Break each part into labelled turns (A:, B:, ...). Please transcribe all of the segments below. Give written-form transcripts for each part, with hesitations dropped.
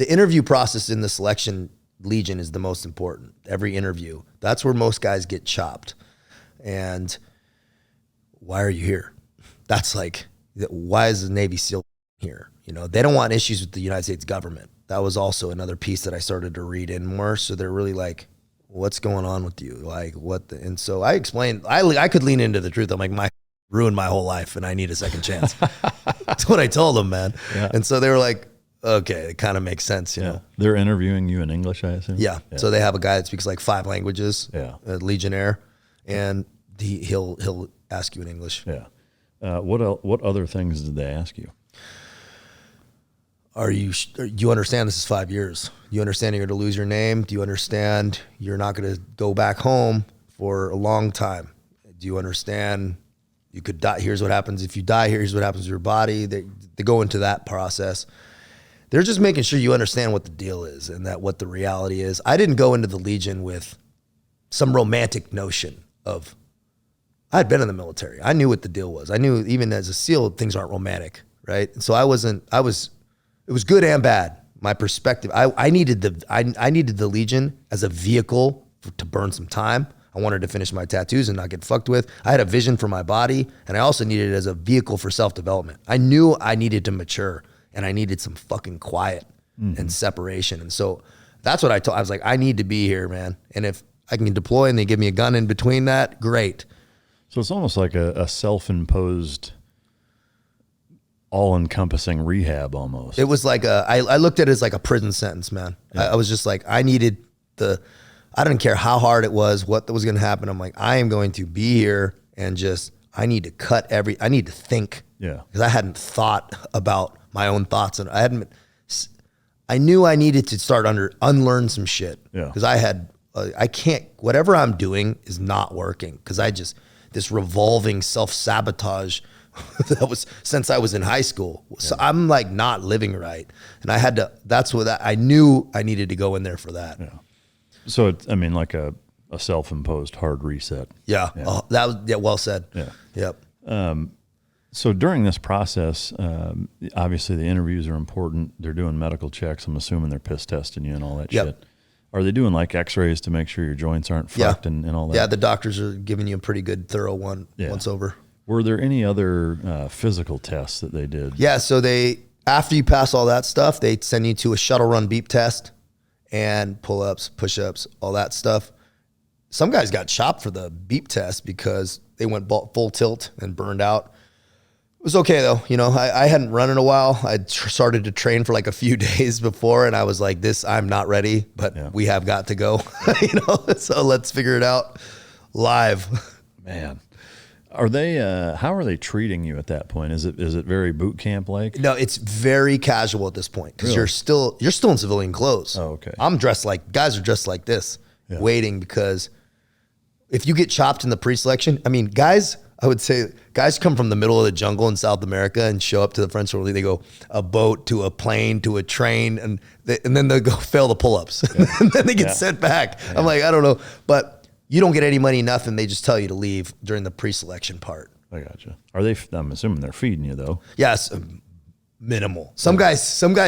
A: the interview process in the selection Legion is the most important. Every interview, that's where most guys get chopped. And why are you here? That's like, why is the Navy SEAL here? You know, they don't want issues with the United States government. That was also another piece that I started to read in more. So they're really like, what's going on with you? Like what? And so I explained, I could lean into the truth. I'm like, ruined my whole life and I need a second chance. That's what I told them, man. Yeah. And so they were like, okay, it kind of makes sense, you know.
B: They're interviewing you in English, I assume?
A: Yeah. So they have a guy that speaks like 5 languages, a Legionnaire, and he'll ask you in English.
B: Yeah. What other things did they ask you?
A: Do you understand this is 5 years? Do you understand you're going to lose your name? Do you understand you're not going to go back home for a long time? Do you understand you could die? Here's what happens if you die. Here's what happens to your body. They go into that process. They're just making sure you understand what the deal is and that what the reality is. I didn't go into the Legion with some romantic notion of, I'd been in the military. I knew what the deal was. I knew even as a SEAL, things aren't romantic, right? And so it was good and bad. My perspective, I needed the Legion as a vehicle to burn some time. I wanted to finish my tattoos and not get fucked with. I had a vision for my body, and I also needed it as a vehicle for self-development. I knew I needed to mature, and I needed some fucking quiet and separation. And so that's what I was like, I need to be here, man. And if I can deploy and they give me a gun in between that, great.
B: So it's almost like a self-imposed, all-encompassing rehab almost.
A: It was like I looked at it as like a prison sentence, man. Yeah. I was just like, I didn't care how hard it was, what was going to happen. I'm like, I am going to be here and I need to I need to think.
B: Yeah.
A: Because I hadn't thought about my own thoughts, and I knew I needed to start unlearn some shit. Yeah. Because I can't, whatever I'm doing is not working. Because this revolving self-sabotage that was since I was in high school. So I'm like not living right. And I knew I needed to go in there for that.
B: Yeah. So it's, like a self-imposed hard reset.
A: Yeah. Oh, that was well said.
B: Yeah. Yep. So during this process, obviously the interviews are important. They're doing medical checks. I'm assuming they're piss testing you and all that shit. Are they doing like x-rays to make sure your joints aren't fucked and all that?
A: Yeah, the doctors are giving you a pretty good thorough one once over.
B: Were there any other physical tests that they did?
A: Yeah, so after you pass all that stuff, they send you to a shuttle run beep test and pull-ups, push-ups, all that stuff. Some guys got chopped for the beep test because they went full tilt and burned out. It was okay though. You know, I hadn't run in a while. I'd started to train for like a few days before, and I was like, I'm not ready, but we have got to go, so let's figure it out live.
B: Man. Are they, how are they treating you at that point? Is it very boot camp like?
A: No, it's very casual at this point because you're still in civilian clothes.
B: Oh, okay.
A: Guys are dressed like this, waiting, because if you get chopped in the pre-selection, I would say guys come from the middle of the jungle in South America and show up to the French World League. They go a boat to a plane to a train, and then they go fail the pull-ups. And then they get sent back. Yeah. I'm like, I don't know. But you don't get any money, nothing. They just tell you to leave during the pre-selection part.
B: I gotcha. I'm assuming they're feeding you though.
A: Yes. Minimal. Some guys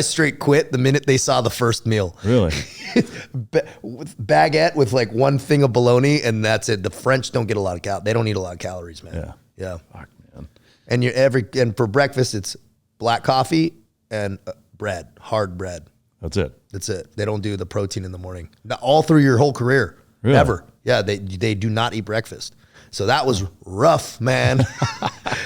A: straight quit the minute they saw the first meal.
B: Really?
A: Baguette with like one thing of bologna, and that's it. The French don't get a lot of they don't eat a lot of calories, man. Yeah. Fuck, man. And for breakfast it's black coffee and bread, hard bread.
B: That's it.
A: They don't do the protein in the morning. All through your whole career.
B: Really?
A: Ever. Yeah, they do not eat breakfast. So that was rough, man.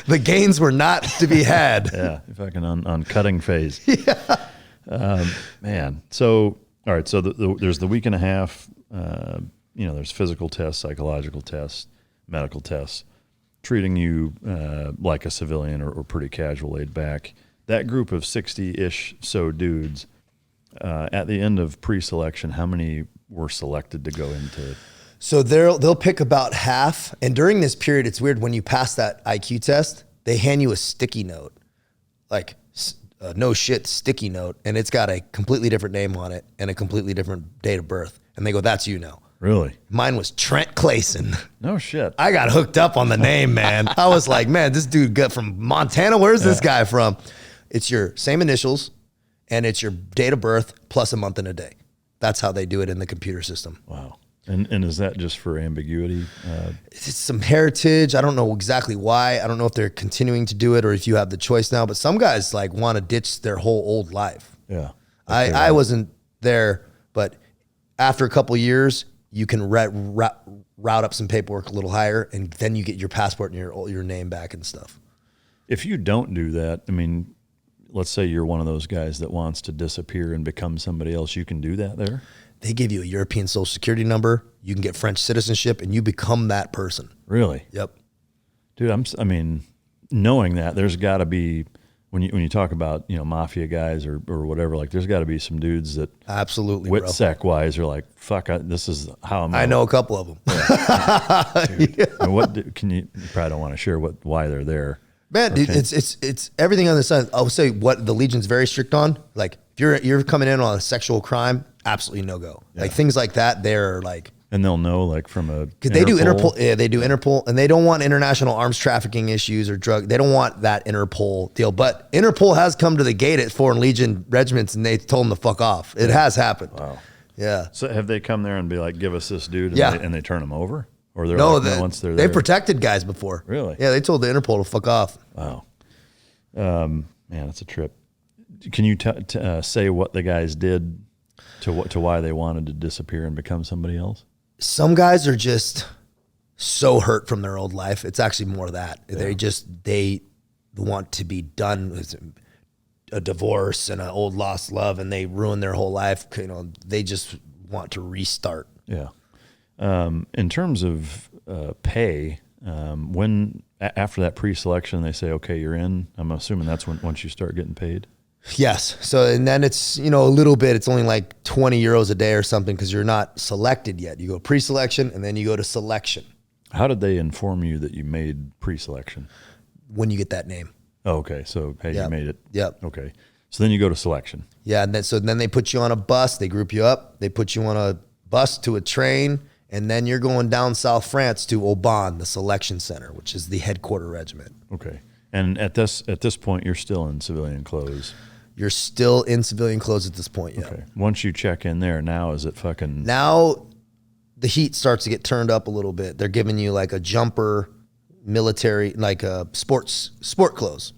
A: The gains were not to be had.
B: Yeah, fucking on cutting phase. Yeah. Man. So, all right. So there's the week and a half, there's physical tests, psychological tests, medical tests, treating you like a civilian or pretty casual, laid back. That group of 60-ish dudes, at the end of pre-selection, how many were selected to go into?
A: So they'll pick about half. And during this period, it's weird, when you pass that IQ test, they hand you a sticky note, like no shit sticky note. And it's got a completely different name on it and a completely different date of birth. And they go, that's you now.
B: Really?
A: Mine was Trent Clayson.
B: No shit.
A: I got hooked up on the name, man. I was like, man, this dude got from Montana. Where's this guy from? It's your same initials and it's your date of birth plus a month and a day. That's how they do it in the computer system.
B: Wow. And is that just for ambiguity?
A: It's some heritage. I don't know exactly why. I don't know if they're continuing to do it or if you have the choice now, but some guys like want to ditch their whole old life.
B: Yeah.
A: I wasn't there, but after a couple of years, you can route up some paperwork a little higher, and then you get your passport and your name back and stuff.
B: If you don't do that, I mean, let's say you're one of those guys that wants to disappear and become somebody else, you can do that there?
A: They give you a European social security number. You can get French citizenship, and you become that person.
B: Really?
A: Yep.
B: Dude, I mean, knowing that, there's got to be, when you talk about, you know, mafia guys or whatever, like there's got to be some dudes that
A: absolutely,
B: WITSEC wise are like, fuck, this is how I'm.
A: I know a couple of them.
B: Dude, yeah. Can you probably don't want to share why they're there.
A: Man, dude, it's everything on the side. I'll say what the Legion's very strict on. Like if you're coming in on a sexual crime, absolutely no go. Yeah. Like things like that, they're like.
B: And they'll know like from a
A: because they do Interpol. Yeah, they do Interpol, and they don't want international arms trafficking issues or drug. They don't want that Interpol deal. But Interpol has come to the gate at Foreign Legion regiments, and they told them to fuck off. It has happened.
B: Wow.
A: Yeah.
B: So have they come there and be like, give us this dude, and they turn them over? Or they're once they're there?
A: They protected guys before.
B: Really?
A: Yeah, they told the Interpol to fuck off.
B: Wow. Man, that's a trip. Can you say what the guys did to why they wanted to disappear and become somebody else?
A: Some guys are just so hurt from their old life. It's actually more that. Yeah. They want to be done with a divorce and an old lost love, and they ruin their whole life. You know, they just want to restart.
B: Yeah. In terms of pay, when after that pre-selection they say, okay, you're in, I'm assuming that's once you start getting paid.
A: Yes. So, and then it's, you know, a little bit, it's only like 20 euros a day or something because you're not selected yet. You go pre-selection and then you go to selection.
B: How did they inform you that you made pre-selection?
A: When you get that name.
B: Oh, okay. So, hey, you made it.
A: Yep.
B: Okay. So then you go to selection.
A: Yeah. And then they put you on a bus, they group you up, they put you on a bus to a train, and then you're going down South France to Aubin, the selection center, which is the headquarter regiment.
B: Okay. And at this point, you're still in civilian clothes.
A: You're still in civilian clothes at this point, yeah. Okay.
B: Once you check in there, now is it fucking...
A: Now the heat starts to get turned up a little bit. They're giving you like a jumper, military, like sport clothes.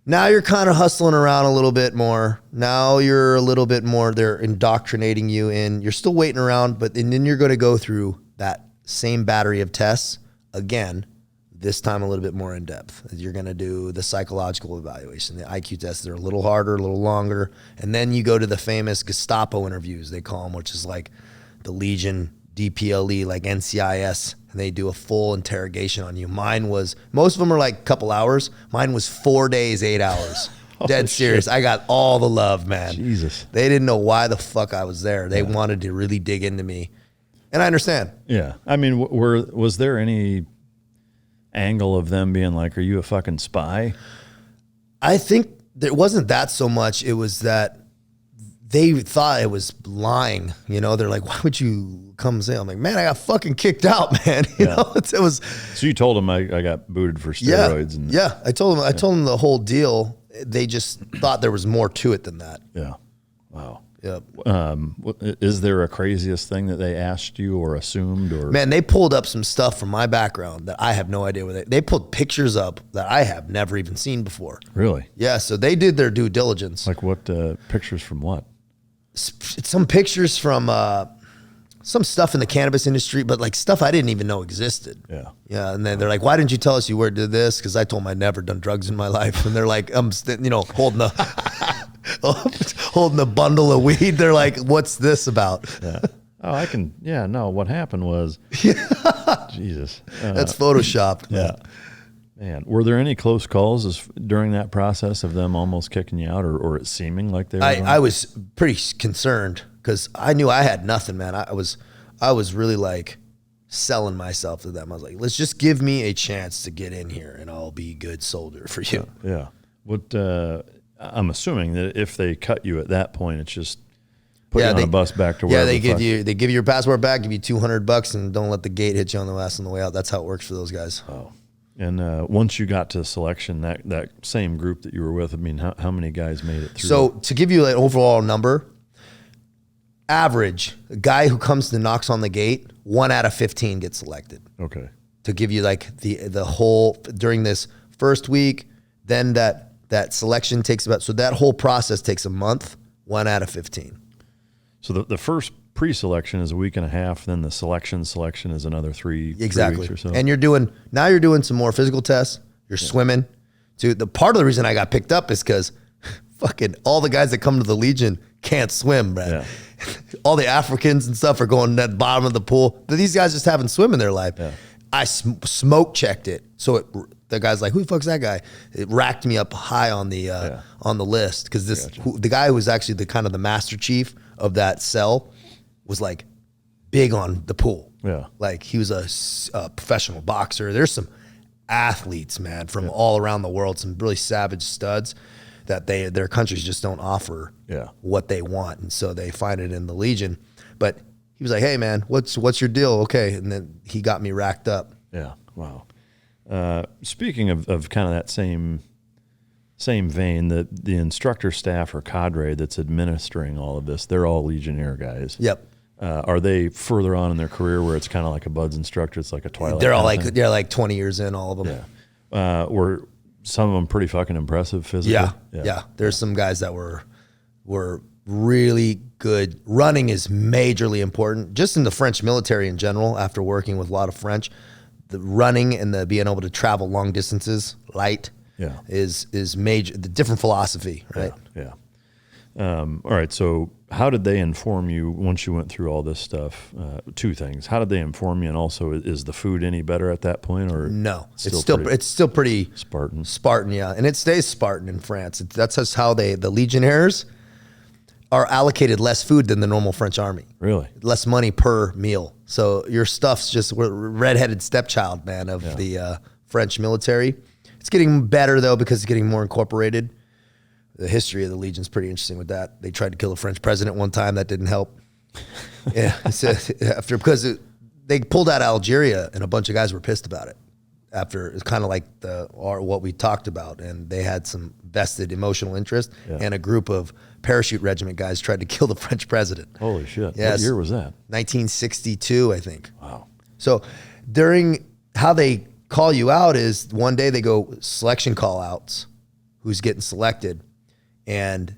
A: Now you're kind of hustling around a little bit more. Now you're a little bit more, they're indoctrinating you in. You're still waiting around, but then you're going to go through that same battery of tests again, this time a little bit more in depth. You're going to do the psychological evaluation. The IQ tests are a little harder, a little longer. And then you go to the famous Gestapo interviews, they call them, which is like the Legion, DPLE, like NCIS. And they do a full interrogation on you. Mine was, most of them are like a couple hours. Mine was 4 days, 8 hours. Dead serious. Shit. I got all the love, man.
B: Jesus.
A: They didn't know why the fuck I was there. They wanted to really dig into me. And I understand.
B: Yeah. I mean, was there any angle of them being like, are you a fucking spy?
A: I think it wasn't that so much. It was that they thought it was lying. You know, they're like, why would you come say? I'm like, man, I got fucking kicked out, man. You know, it was.
B: So you told them I got booted for steroids.
A: I told them the whole deal. They just thought there was more to it than that.
B: Yeah. Wow.
A: Yep.
B: Is there a craziest thing that they asked you or assumed? Or
A: man, they pulled up some stuff from my background that I have no idea where they pulled pictures up that I have never even seen before.
B: Really?
A: Yeah. So they did their due diligence.
B: Like what pictures from what?
A: Some pictures from some stuff in the cannabis industry, but like stuff I didn't even know existed.
B: Yeah.
A: Yeah. And then they're like, why didn't you tell us you did this? Because I told them I'd never done drugs in my life. And they're like, holding a bundle of weed. They're like, what's this about?
B: Yeah. Oh, no, what happened was, Jesus.
A: That's photoshopped.
B: Yeah. Man, were there any close calls during that process of them almost kicking you out or it seeming like they were?
A: I was pretty concerned because I knew I had nothing, man. I was really like selling myself to them. I was like, let's just give me a chance to get in here and I'll be a good soldier for you.
B: Yeah. What, I'm assuming that if they cut you at that point, it's just put you on a bus back to where.
A: Yeah, they give you your passport back, give you $200, and don't let the gate hit you on the ass on the way out. That's how it works for those guys.
B: Oh, And once you got to selection, that same group that you were with, I mean, how many guys made it through?
A: So to give you an overall number, average, a guy who comes to knocks on the gate, 1 out of 15 gets selected.
B: Okay.
A: To give you like the whole, during this first week, then that selection takes about, so that whole process takes a month, 1 out of 15.
B: So the first pre-selection is a week and a half, then the selection is another three weeks or so.
A: And you're doing some more physical tests. You're swimming. So the part of the reason I got picked up is because fucking all the guys that come to the Legion can't swim, man. Yeah. All the Africans and stuff are going at the bottom of the pool. But these guys just haven't swum in their life. Yeah. I smoke checked it. So the guy's like, who the fuck's that guy? It racked me up high on the list because the guy who was actually the kind of the master chief of that cell was like big on the pool. Yeah. Like he was a professional boxer. There's some athletes, man, from all around the world, some really savage studs that their countries just don't offer what they want. And so they find it in the Legion. But he was like, hey man, what's your deal? Okay. And then he got me racked up.
B: Yeah. Wow. Speaking of kind of that same vein, the instructor staff or cadre that's administering all of this, they're all Legionnaire guys.
A: Yep.
B: Are they further on in their career where it's kind of like a buds instructor? It's like a twilight.
A: They're all like 20 years in, all of them.
B: Yeah. Were some of them pretty fucking impressive physically?
A: Yeah. There's some guys that were really good. Running is majorly important. Just in the French military in general, after working with a lot of French, the running and the being able to travel long distances, light, is major. The different philosophy, right?
B: Yeah. All right. So how did they inform you once you went through all this stuff? Two things. How did they inform you? And also, is the food any better at that point, or
A: no? It's still pretty
B: Spartan.
A: Spartan, yeah, and it stays Spartan in France. That's just how the Legionnaires are allocated less food than the normal French army.
B: Really?
A: Less money per meal. So your stuff's just redheaded stepchild, man, of the French military. It's getting better though because it's getting more incorporated. The history of the Legion's pretty interesting with that. They tried to kill the French president one time. That didn't help. Because they pulled out Algeria and a bunch of guys were pissed about it. After it's kind of like what we talked about, and they had some vested emotional interest, and a group of parachute regiment guys tried to kill the French president.
B: Holy shit! Yes. What year was that?
A: 1962, I think.
B: Wow.
A: So during how they call you out is one day they go selection call outs, who's getting selected, and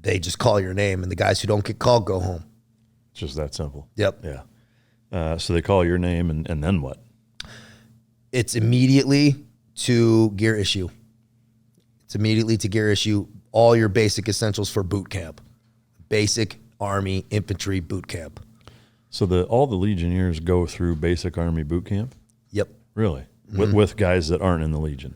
A: they just call your name, and the guys who don't get called go home.
B: It's just that simple.
A: Yep.
B: Yeah. So they call your name, and then what?
A: It's immediately to gear issue. All your basic essentials for boot camp. Basic Army infantry boot camp.
B: So all the Legionnaires go through basic Army boot camp?
A: Yep.
B: Really? Mm-hmm. With guys that aren't in the Legion?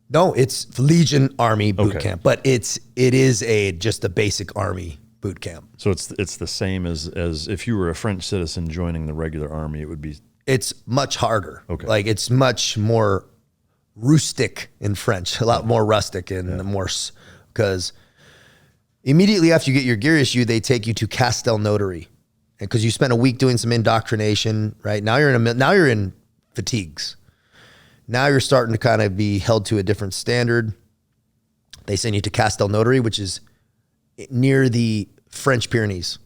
A: No, it's Legion Army boot camp, but it is just a basic Army boot camp.
B: So it's the same as if you were a French citizen joining the regular Army, it would be.
A: It's much harder.
B: Okay.
A: Like it's much more rustic in French, a lot more rustic and more, because immediately after you get your gear issue, they take you to Castelnaudary, and because you spent a week doing some indoctrination, right? Now you're in fatigues. Now you're starting to kind of be held to a different standard. They send you to Castelnaudary, which is near the French Pyrenees,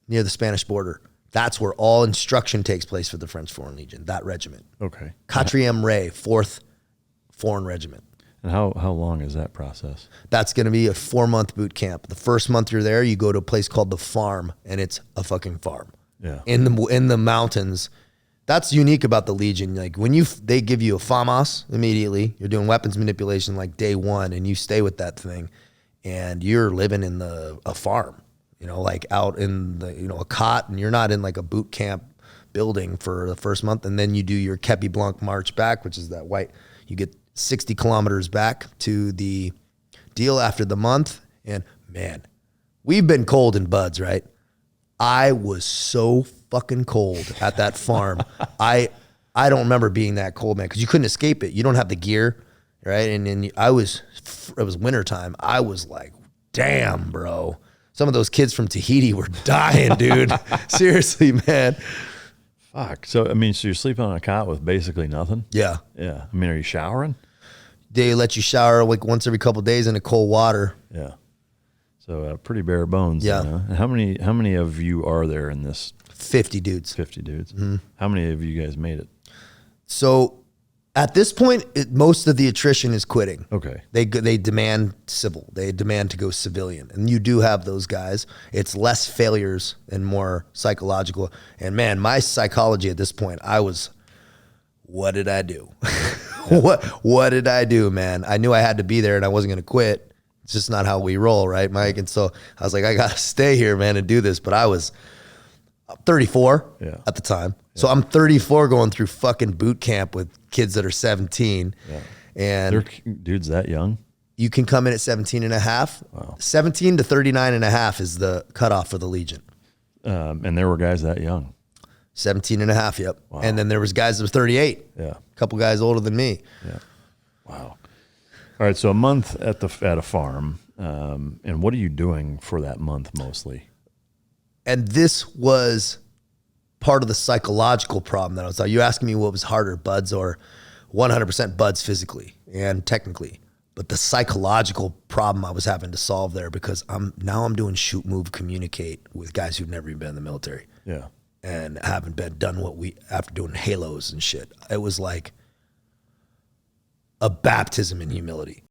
A: near the Spanish border. That's where all instruction takes place for the French Foreign Legion, that regiment.
B: Okay.
A: 4th Ray, 4th Foreign Regiment.
B: And how long is that process?
A: That's going to be a 4-month boot camp. The first month you're there, you go to a place called the Farm, and it's a fucking farm.
B: Yeah.
A: In the mountains. That's unique about the Legion. Like when they give you a FAMAS immediately, you're doing weapons manipulation like day one, and you stay with that thing, and you're living in a farm, like out in a cot, and you're not in like a boot camp building for the first month. And then you do your Kepi Blanc march back, which is that white. You get 60 kilometers back to the deal after the month. And man, we've been cold in buds, right? I was so fucking cold at that farm. I don't remember being that cold, man, because you couldn't escape it. You don't have the gear, right? And then it was wintertime. I was like, damn, bro. Some of those kids from Tahiti were dying, dude. Seriously, man.
B: Fuck. So, I mean, so you're sleeping on a cot with basically nothing?
A: Yeah.
B: Yeah. I mean, are you showering?
A: They let you shower like once every couple of days in a cold water.
B: Yeah. So pretty bare bones.
A: Yeah.
B: Then, huh? And how many of you are there in this?
A: 50 dudes.
B: 50 dudes. How many of you guys made it?
A: So at this point, most of the attrition is quitting.
B: Okay.
A: They demand civil. They demand to go civilian. And you do have those guys. It's less failures and more psychological. And man, my psychology at this point, I was, what did I do? What did I do, man? I knew I had to be there and I wasn't going to quit. It's just not how we roll, right, Mike? And so I was like, I got to stay here, man, and do this. But I was 34 at the time. So I'm 34 going through fucking boot camp with kids that are 17. Yeah. And
B: they're dudes that young?
A: You can come in at 17 and a half. Wow. 17 to 39 and a half is the cutoff for the Legion.
B: And there were guys that young?
A: 17 and a half, yep.
B: Wow.
A: And then there was guys that were 38.
B: Yeah.
A: A couple guys older than me.
B: Yeah. Wow. All right, so a month at a farm. And what are you doing for that month mostly?
A: And this was part of the psychological problem that I was like, you asking me what was harder, buds or 100% buds physically and technically, but the psychological problem I was having to solve there because I'm doing shoot, move, communicate with guys who've never even been in the military.
B: Yeah.
A: And haven't done what we, after doing halos and shit. It was like a baptism in humility.